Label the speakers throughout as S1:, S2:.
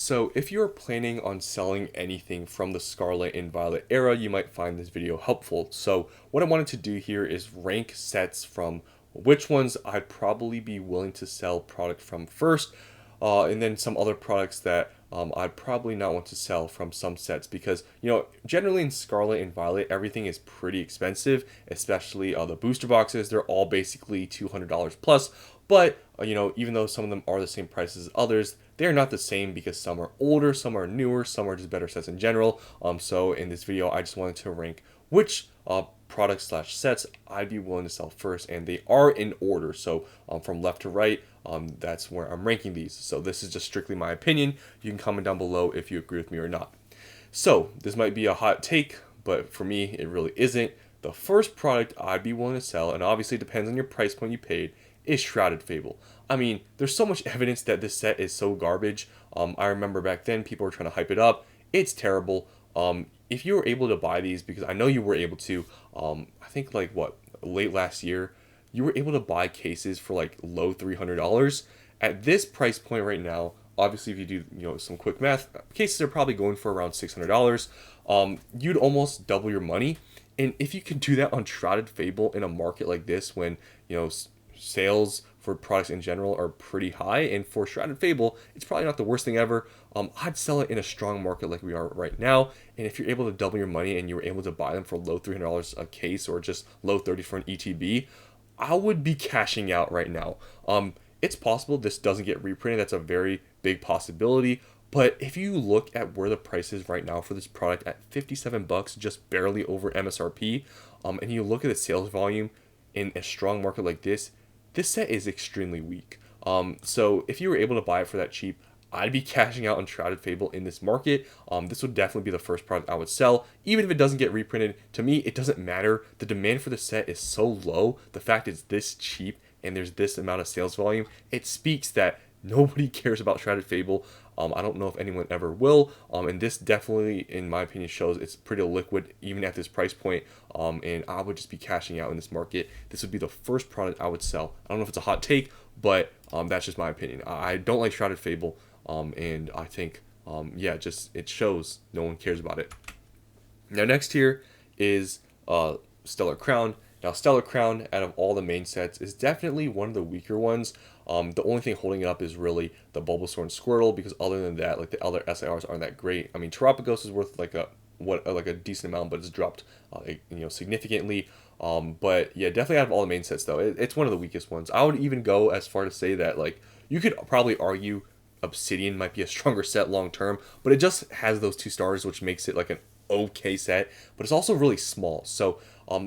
S1: So if you're planning on selling anything from the Scarlet and Violet era, you might find this video helpful. So what I wanted to do here is rank sets from which ones I'd probably be willing to sell product from first, and then some other products that I'd probably not want to sell from some sets because, generally in Scarlet and Violet, everything is pretty expensive, especially the booster boxes. They're all basically $200 plus, but, even though some of them are the same price as others, they're not the same because some are older, some are newer, some are just better sets in general. So in this video, I just wanted to rank which products slash sets I'd be willing to sell first, and they are in order. So from left to right, that's where I'm ranking these. So this is just strictly my opinion. You can comment down below if you agree with me or not. So this might be a hot take, but for me, it really isn't. The first product I'd be willing to sell, and obviously it depends on your price point you paid, is Shrouded Fable. I mean, there's so much evidence that this set is so garbage. I remember back then people were trying to hype it up. It's terrible. If you were able to buy these, because I know you were able to, I think late last year, you were able to buy cases for like low $300. At this price point right now, obviously if you do some quick math, cases are probably going for around $600. You'd almost double your money. And if you can do that on Shrouded Fable in a market like this, when sales for products in general are pretty high, and for Shrouded Fable, it's probably not the worst thing ever. I'd sell it in a strong market like we are right now, and if you're able to double your money and you were able to buy them for low $300 a case or just low 30 for an ETB, I would be cashing out right now. It's possible this doesn't get reprinted. That's a very big possibility. But if you look at where the price is right now for this product at $57, just barely over MSRP, and you look at the sales volume in a strong market like this set is extremely weak. So if you were able to buy it for that cheap, I'd be cashing out on Shrouded Fable in this market. This would definitely be the first product I would sell. Even if it doesn't get reprinted, to me, it doesn't matter. The demand for the set is so low. The fact it's this cheap and there's this amount of sales volume, it speaks that nobody cares about Shrouded Fable. I don't know if anyone ever will. And this definitely, in my opinion, shows it's pretty liquid even at this price point. And I would just be cashing out in this market. This would be the first product I would sell. I don't know if it's a hot take, but that's just my opinion. I don't like Shrouded Fable. And I think, it shows no one cares about it. Now, next here is Stellar Crown. Now, Stellar Crown, out of all the main sets, is definitely one of the weaker ones. The only thing holding it up is really the Bulbasaur and Squirtle, because other than that, like the other SIRs aren't that great. I mean, Terapagos is worth like a decent amount, but it's dropped significantly. But yeah, definitely out of all the main sets though, it's one of the weakest ones. I would even go as far to say that you could probably argue Obsidian might be a stronger set long term, but it just has those 2 stars, which makes it like an okay set, but it's also really small. So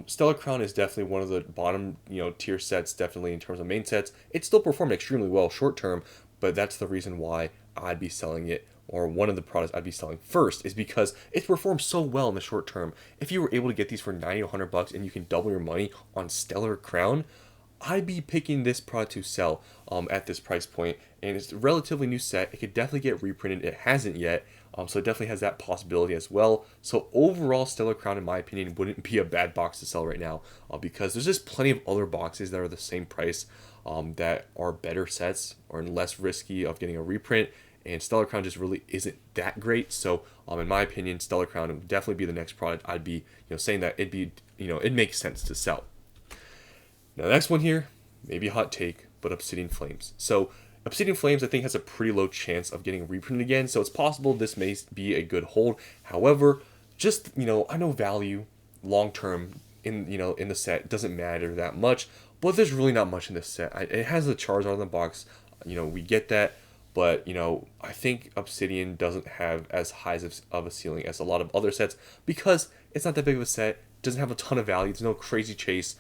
S1: Stellar Crown is definitely one of the bottom tier sets, definitely in terms of main sets. It still performed extremely well short term, but that's the reason why I'd be selling it, or one of the products I'd be selling first, is because it's performed so well in the short term. If you were able to get these for 90 to $100 and you can double your money on Stellar Crown, I'd be picking this product to sell at this price point. And it's a relatively new set. It could definitely get reprinted. It hasn't yet. So it definitely has that possibility as well. So overall, Stellar Crown, in my opinion, wouldn't be a bad box to sell right now, because there's just plenty of other boxes that are the same price that are better sets or less risky of getting a reprint. And Stellar Crown just really isn't that great. So in my opinion, Stellar Crown would definitely be the next product I'd be saying that it makes sense to sell. Now, the next one here, maybe a hot take, but Obsidian Flames. So Obsidian Flames, I think, has a pretty low chance of getting reprinted again, so it's possible this may be a good hold. However, just, I know value long term in the set doesn't matter that much, but there's really not much in this set. It has the Charizard in the box, we get that, but, I think Obsidian doesn't have as high of a ceiling as a lot of other sets because it's not that big of a set. Doesn't have a ton of value. There's no crazy chase.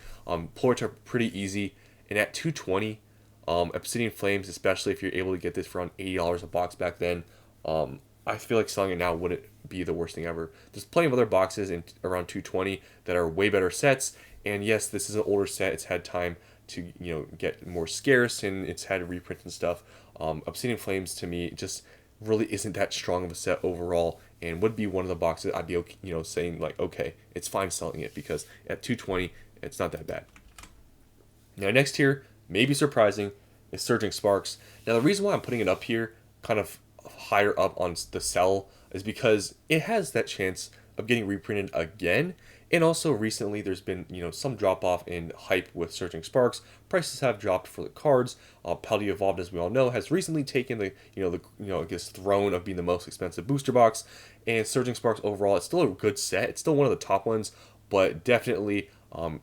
S1: Ports are pretty easy, and at 220, Obsidian Flames, especially if you're able to get this for around $80 a box back then, I feel like selling it now wouldn't be the worst thing ever. There's plenty of other boxes in around 220 that are way better sets, and yes, this is an older set. It's had time to get more scarce, and it's had reprints and stuff. Obsidian Flames to me just really isn't that strong of a set overall, and would be one of the boxes I'd be saying okay, it's fine selling it, because at 220 it's not that bad. Now, next here, maybe surprising, is Surging Sparks. Now, the reason why I'm putting it up here, kind of higher up on the sell is because it has that chance of getting reprinted again. And also recently there's been, some drop off in hype with Surging Sparks. Prices have dropped for the cards. Paldea Evolved, as we all know, has recently taken I guess throne of being the most expensive booster box. And Surging Sparks overall, it's still a good set. It's still one of the top ones, but definitely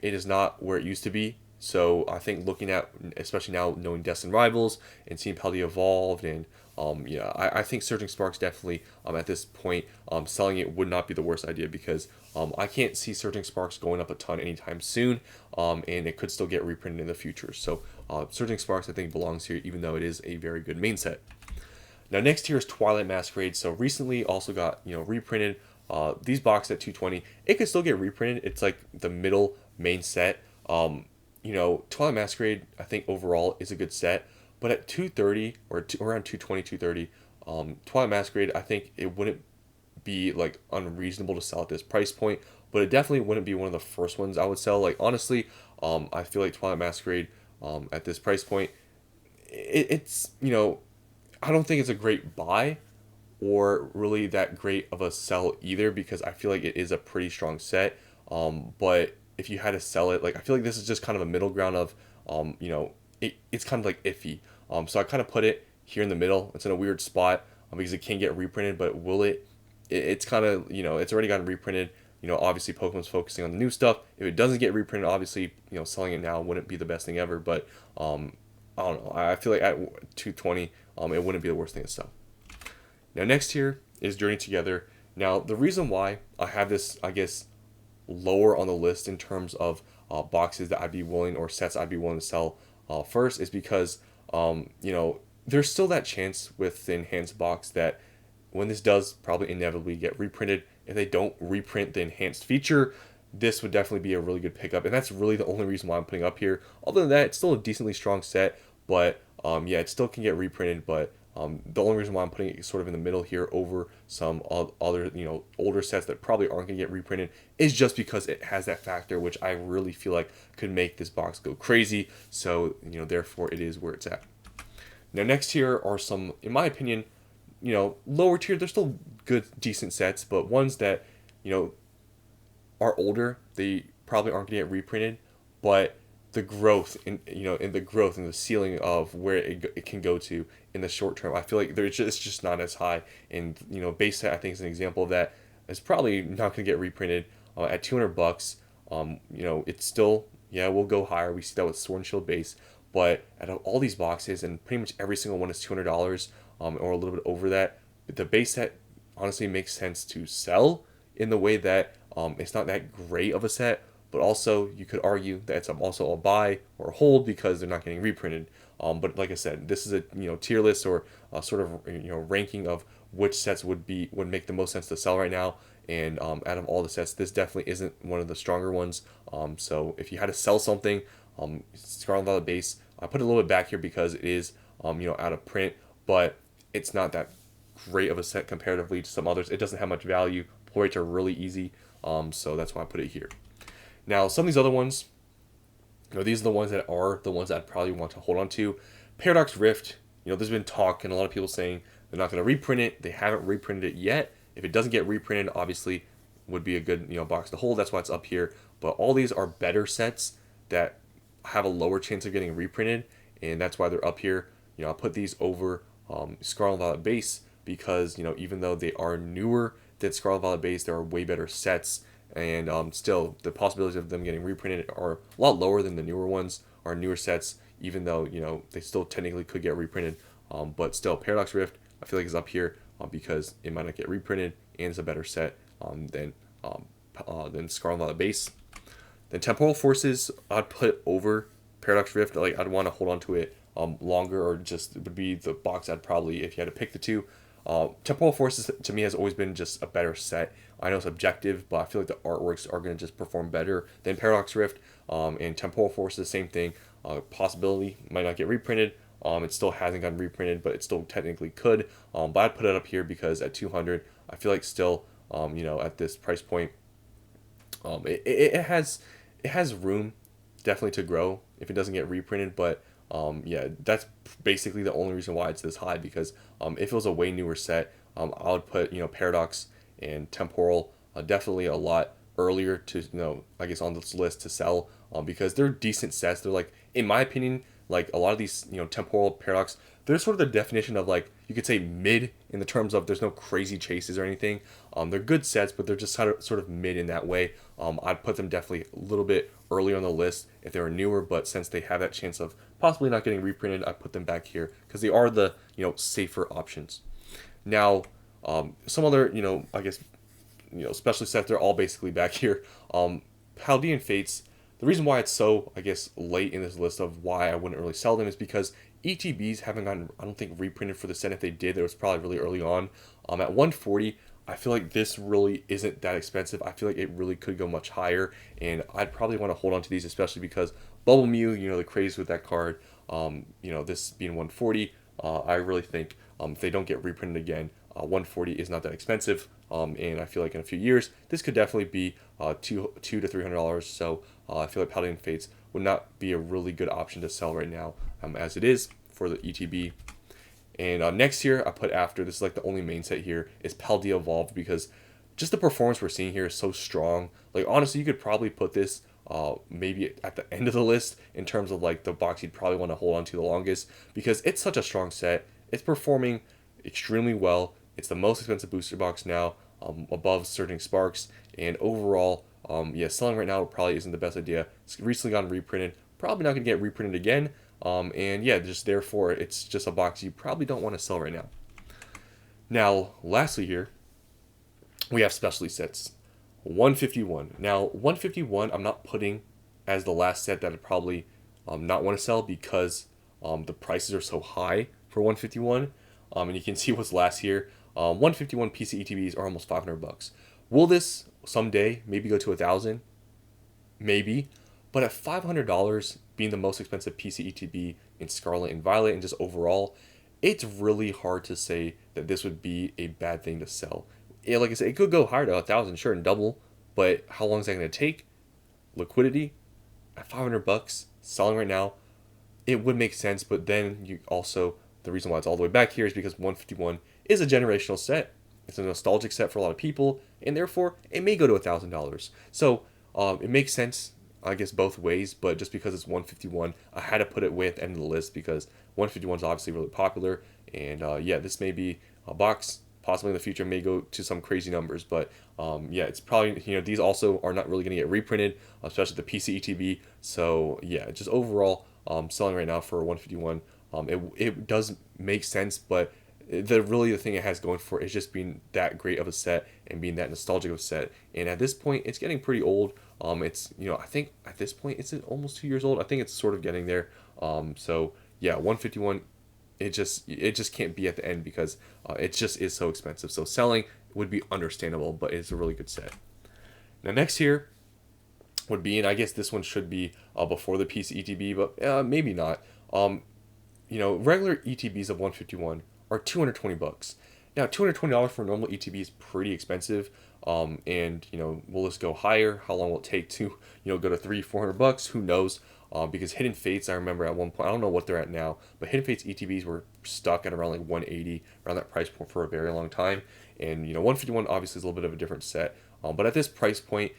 S1: it is not where it used to be. So I think looking at, especially now knowing Destined Rivals and seeing Paldea Evolved, and I think Surging Sparks definitely at this point selling it would not be the worst idea, because I can't see Surging Sparks going up a ton anytime soon, and it could still get reprinted in the future. So Surging Sparks I think belongs here, even though it is a very good main set. Now next here is Twilight Masquerade. So recently also got reprinted. These boxes at 220, it could still get reprinted. It's like the middle main set. Twilight Masquerade, I think overall is a good set, but at 230 or around 220, 230, Twilight Masquerade, I think it wouldn't be like unreasonable to sell at this price point, but it definitely wouldn't be one of the first ones I would sell. Like honestly, I feel like Twilight Masquerade at this price point, it's I don't think it's a great buy or really that great of a sell either, because I feel like it is a pretty strong set. But if you had to sell it, like I feel like this is just kind of a middle ground of, it's kind of like iffy. So I kind of put it here in the middle. It's in a weird spot because it can get reprinted, but will it? It's kind of, it's already gotten reprinted. Obviously Pokemon's focusing on the new stuff. If it doesn't get reprinted, obviously, selling it now wouldn't be the best thing ever. But I don't know. I feel like at 220, it wouldn't be the worst thing to sell. Now next here is Journey Together. Now the reason why I have this, I guess, lower on the list in terms of boxes that I'd be willing, or sets I'd be willing to sell first, is because there's still that chance with the enhanced box that when this does probably inevitably get reprinted, if they don't reprint the enhanced feature, this would definitely be a really good pickup, and that's really the only reason why I'm putting up here. Other than that, it's still a decently strong set, but it still can get reprinted. But the only reason why I'm putting it sort of in the middle here over some other older sets that probably aren't going to get reprinted is just because it has that factor, which I really feel like could make this box go crazy. So therefore it is where it's at. Now next here are some, in my opinion, lower tier. They're still good, decent sets, but ones that are older, they probably aren't going to get reprinted, but the growth in the growth and the ceiling of where it can go to in the short term, I feel like it's just not as high. And base set I think is an example of that. It's probably not going to get reprinted at $200. It's still, we'll go higher. We see that with Sword and Shield base, but out of all these boxes, and pretty much every single one is $200 or a little bit over that, the base set honestly makes sense to sell in the way that it's not that great of a set. But also, you could argue that it's also a buy or a hold because they're not getting reprinted. But like I said, this is a tier list, or a sort of ranking of which sets would make the most sense to sell right now. And out of all the sets, this definitely isn't one of the stronger ones. So if you had to sell something, Scarlet and Violet base, I put it a little bit back here because it is out of print, but it's not that great of a set comparatively to some others. It doesn't have much value. Pull rates are really easy, so that's why I put it here. Now, some of these other ones, these are the ones that I'd probably want to hold on to. Paradox Rift, there's been talk and a lot of people saying they're not going to reprint it. They haven't reprinted it yet. If it doesn't get reprinted, obviously would be a good box to hold. That's why it's up here. But all these are better sets that have a lower chance of getting reprinted, and that's why they're up here. I'll put these over Scarlet and Violet base because even though they are newer than Scarlet and Violet base, there are way better sets. And still, the possibilities of them getting reprinted are a lot lower than the newer ones, or newer sets, even though, they still technically could get reprinted. But still, Paradox Rift, I feel like is up here because it might not get reprinted, and it's a better set than Scarlet and Violet base. Then Temporal Forces, I'd put over Paradox Rift. Like, I'd want to hold on to it longer, or just it would be the box I'd probably, if you had to pick the two. Temporal Forces to me has always been just a better set. I know it's objective, but I feel like the artworks are going to just perform better than Paradox Rift. And Temporal Forces, same thing. Possibility might not get reprinted. It still hasn't gotten reprinted, but it still technically could. But I'd put it up here because at 200, I feel like still, at this price point, it has room definitely to grow if it doesn't get reprinted. But Yeah, that's basically the only reason why it's this high, because if it was a way newer set, I would put, Paradox and Temporal definitely a lot earlier to, I guess on this list to sell, because they're decent sets. They're like, in my opinion, like a lot of these, Temporal, Paradox, they're sort of the definition of, like, you could say mid, in the terms of there's no crazy chases or anything. They're good sets, but they're just sort of mid in that way. I'd put them definitely a little bit earlier on the list if they were newer, but since they have that chance of possibly not getting reprinted, I put them back here because they are the, safer options. Now, some other, I guess, specialty sets, they're all basically back here. Paldean Fates, the reason why it's so, I guess, late in this list of why I wouldn't really sell them is because ETBs haven't gotten, I don't think, reprinted for the set. If they did, it was probably really early on. At 140, I feel like this really isn't that expensive. I feel like it really could go much higher, and I'd probably want to hold on to these, especially because Bubble Mew, the craze with that card, this being 140, I really think if they don't get reprinted again, 140 is not that expensive, and I feel like in a few years this could definitely be two to $300. So I feel like Paldean Fates would not be a really good option to sell right now, as it is for the ETB. And next year I put after, this is like the only main set here, is Paldea Evolved, because just the performance we're seeing here is so strong. Like, honestly, you could probably put this maybe at the end of the list in terms of like the box you'd probably want to hold on to the longest, because it's such a strong set. It's performing extremely well. It's the most expensive booster box now, above Surging Sparks, and overall, selling right now probably isn't the best idea. It's recently gotten reprinted, probably not going to get reprinted again, and yeah, just therefore, it's just a box you probably don't want to sell right now. Now, lastly here, we have specialty sets. 151. Now, 151, I'm not putting as the last set that I'd probably not want to sell, because the prices are so high for 151. And you can see what's last here. 151 PC ETBs are almost $500. Will this someday maybe go to 1,000? Maybe. But at $500, being the most expensive PC ETB in Scarlet and Violet and just overall, it's really hard to say that this would be a bad thing to sell. Like I said, it could go higher to 1,000, sure, and double, but how long is that going to take? Liquidity at $500 selling right now, it would make sense. But then you also, the reason why it's all the way back here is because 151 is a generational set. It's a nostalgic set for a lot of people, and therefore it may go to $1,000. So it makes sense, I guess, both ways. But just because it's 151, I had to put it way at the end of the list because 151 is obviously really popular, and this may be a box. Possibly in the future may go to some crazy numbers, but it's probably, these also are not really going to get reprinted, especially the PC ETB. So yeah, just overall, selling right now for 151, it does make sense, but the thing it has going for it is just being that great of a set and being that nostalgic of a set. And at this point, it's getting pretty old. It's, I think at this point it's almost 2 years old. I think it's sort of getting there. So yeah, 151. It just can't be at the end because it just is so expensive. So selling would be understandable, but it's a really good set. Now next here would be, and I guess this one should be before the PC ETB, but maybe not. Regular ETBs of 151 are $220. Now $220 for a normal ETB is pretty expensive. And will this go higher? How long will it take to go to $300-400? Who knows? Because Hidden Fates, I remember at one point, I don't know what they're at now, but Hidden Fates ETBs were stuck at around like 180, around that price point for a very long time. And 151 obviously is a little bit of a different set, but at this price point,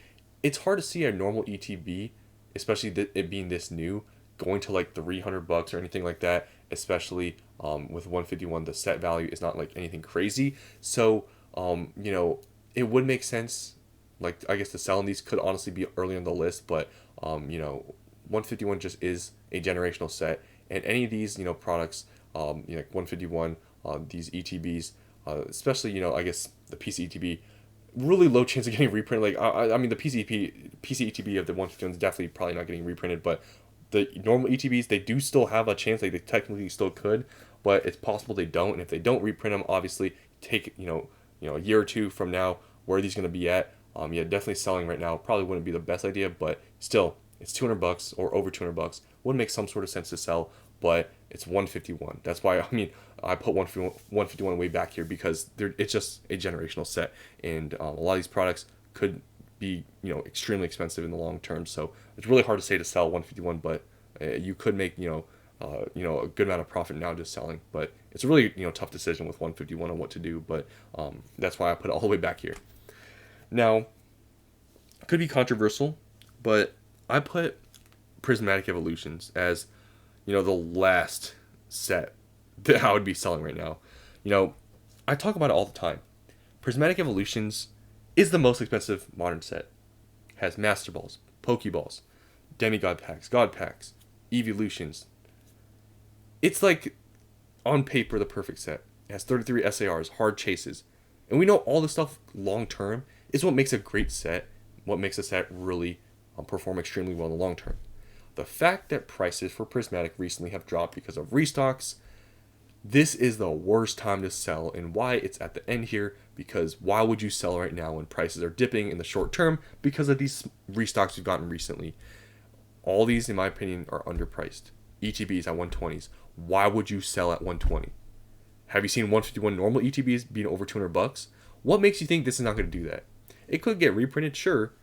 S1: it's hard to see a normal ETB, especially it being this new, going to like $300 or anything like that. Especially with 151, the set value is not like anything crazy. So it would make sense. Like, I guess the selling these could honestly be early on the list, but 151 just is a generational set, and any of these products, like 151, these ETBs, especially I guess the PC ETB, really low chance of getting reprinted. Like I mean the PC ETB of the 151 is definitely probably not getting reprinted, but the normal ETBs, they do still have a chance. Like, they technically still could, but it's possible they don't. And if they don't reprint them, obviously take a year or two from now, where are these going to be at? Definitely selling right now probably wouldn't be the best idea, but still, it's $200 or over $200. Would make some sort of sense to sell, but it's 151. That's why I put 151 way back here, because it's just a generational set, and a lot of these products could be extremely expensive in the long term. So it's really hard to say to sell 151, but you could make a good amount of profit now just selling. But it's a really, tough decision with 151 on what to do. But that's why I put it all the way back here. Now, it could be controversial, but I put Prismatic Evolutions as, the last set that I would be selling right now. I talk about it all the time. Prismatic Evolutions is the most expensive modern set. Has Master Balls, Pokeballs, Demigod packs, God packs, Evolutions. It's like, on paper, the perfect set. It has 33 SARs, hard chases. And we know all this stuff long term is what makes a great set, what makes a set really perform extremely well in the long term. The fact that prices for Prismatic recently have dropped because of restocks, this is the worst time to sell, and why it's at the end here, because why would you sell right now when prices are dipping in the short term because of these restocks we've gotten recently? All these, in my opinion, are underpriced. ETBs at 120s. Why would you sell at 120? Have you seen 151 normal ETBs being over $200? What makes you think this is not going to do that? It could get reprinted, sure,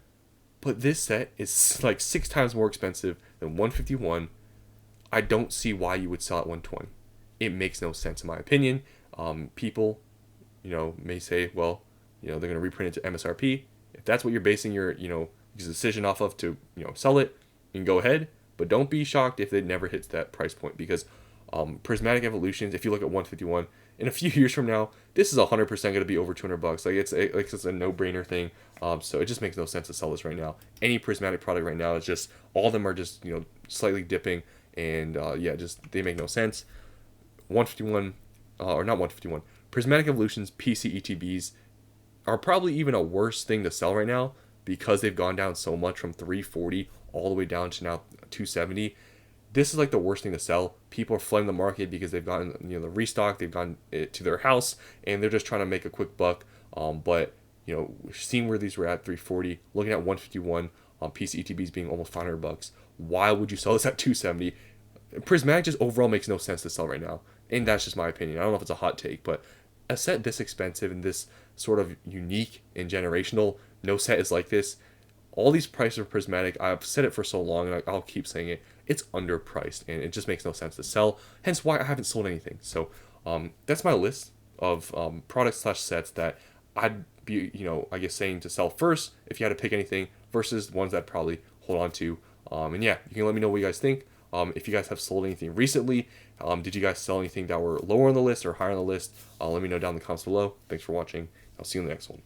S1: but this set is like 6 times more expensive than 151. I don't see why you would sell at 120. It makes no sense in my opinion. People, may say, well, they're going to reprint it to MSRP. If that's what you're basing your, decision off of to, sell it, you can go ahead. But don't be shocked if it never hits that price point, because Prismatic Evolutions, if you look at 151, in a few years from now, this is 100% going to be over $200. Like it's a no-brainer thing. So it just makes no sense to sell this right now. Any Prismatic product right now is just, all of them are just, slightly dipping, and they make no sense. 151, or not 151, Prismatic Evolutions PC ETBs are probably even a worse thing to sell right now, because they've gone down so much from 340 all the way down to now 270. This is like the worst thing to sell. People are flooding the market because they've gotten the restock, they've gotten it to their house, and they're just trying to make a quick buck. But seeing where these were at 340, looking at 151 PC ETBs being almost $500, why would you sell this at 270? Prismatic just overall makes no sense to sell right now, and that's just my opinion. I don't know if it's a hot take, but a set this expensive and this sort of unique and generational, no set is like this. All these prices of Prismatic, I've said it for so long, and I'll keep saying it, it's underpriced, and it just makes no sense to sell, hence why I haven't sold anything. So that's my list of products / sets that I'd be, I guess, saying to sell first if you had to pick anything, versus ones that I'd probably hold on to. And yeah, you can let me know what you guys think. If you guys have sold anything recently, did you guys sell anything that were lower on the list or higher on the list? Let me know down in the comments below. Thanks for watching. I'll see you in the next one.